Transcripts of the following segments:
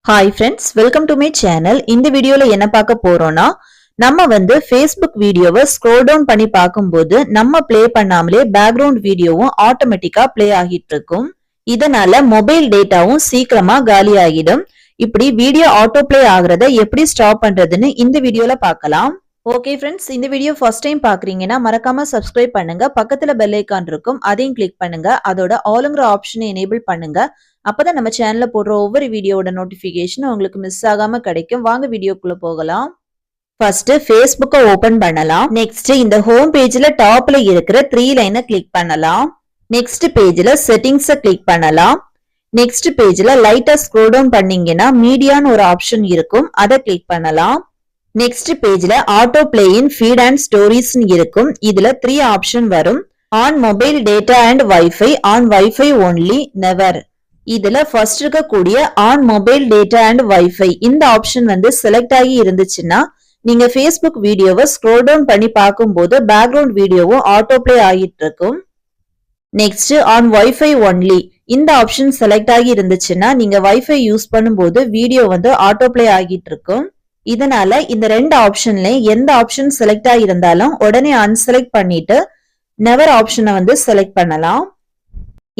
Hi friends, welcome to my channel. இந்த வீடியோல என்ன பார்க்க போறோம்னா நம்ம Facebook வீடியோவை ஸ்க்ரோல் டவுன் பண்ணி பார்க்கும்போது நம்ம ப்ளே பண்ணாமலே பேக்ரவுண்ட் வீடியோவும் ஆட்டோமேட்டிக்கா ப்ளே ஆகிட்டு இருக்கும். இதனால மொபைல் டேட்டாவும் சீக்கிரமா காலி ஆகிடும். இப்படி வீடியோ ஆட்டோ ப்ளே ஆகுறத எப்படி ஸ்டாப் பண்றதுன்னு இந்த வீடியோல பார்க்கலாம். ஓகே ஃப்ரெண்ட்ஸ், இந்த வீடியோ ஃபர்ஸ்ட் டைம் பாக்குறீங்கன்னா மறக்காம சப்ஸ்கிரைப் பண்ணுங்க. பக்கத்துல பெல் ஐகான் இருக்கும், அதையும் கிளிக் பண்ணுங்க. அதோட ஆளுங்கிற ஆப்ஷனை எனேபிள் பண்ணுங்க. அப்பதான் நம்ம சேனல்ல போடுற ஒவ்வொரு வீடியோட நோட்டிபிகேஷன் உங்களுக்கு மிஸ் ஆகாம கிடைக்கும். வாங்க வீடியோக்குள்ள போகலாம். ஃபர்ஸ்ட் Facebook'ை ஓபன் பண்ணலாம். நெக்ஸ்ட் இந்த ஹோம் பேஜ்ல டாப்ல இருக்கிற 3 லைனை கிளிக் பண்ணலாம். நெக்ஸ்ட் பேஜ்ல செட்டிங்ஸை கிளிக் பண்ணலாம். நெக்ஸ்ட் பேஜ்ல லைட்டா ஸ்க்ரோல் டவுன் பண்ணீங்கன்னா மீடியான்னு ஒரு ஆப்ஷன் இருக்கும், அதை கிளிக் பண்ணலாம். நெக்ஸ்ட் பேஜ்ல auto play in feed and stories இருக்கும். இதுல 3 ஆப்ஷன் வரும். On mobile data and wifi, on wifi only, never. இதுல ஃபர்ஸ்ட் இருக்கக்கூடிய on mobile data and wifi இந்த ஆப்ஷன் செலக்ட் ஆகி இருந்துச்சுன்னா நீங்க Facebook வீடியோவை ஸ்க்ரோல் டவுன் பண்ணி பார்க்கும்போது பேக்ரவுண்ட் வீடியோவும் ஆட்டோ பிளே ஆகிட்டு இருக்கும். நெக்ஸ்ட் ஆன் வைஃபை ஒன்லி இந்த ஆப்ஷன் செலக்ட் ஆகி இருந்துச்சுன்னா நீங்க வைஃபை யூஸ் பண்ணும்போது வீடியோ ஆட்டோ பிளே ஆகிட்டு இருக்கும். இதனால இந்த 2 ஆப்ஷன்ல எந்த ஆப்ஷன் செலக்ட் ஆகியிருந்தாலும் உடனே அன்செலக்ட் பண்ணிட்டு நெவர் ஆப்ஷனை செலக்ட் பண்ணலாம்.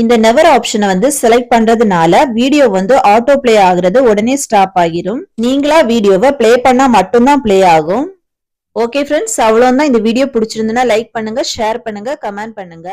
இந்த நெவர் ஆப்ஷனை செலக்ட் பண்றதுனால வீடியோ ஆட்டோ பிளே ஆகுறது உடனே ஸ்டாப் ஆகிரும். நீங்களா வீடியோவை பிளே பண்ணா மட்டும்தான் பிளே ஆகும். ஓகே ஃப்ரெண்ட்ஸ், அவ்வளவுதான். இந்த வீடியோ பிடிச்சிருந்ததுன்னா லைக் பண்ணுங்க, ஷேர் பண்ணுங்க, கமெண்ட் பண்ணுங்க.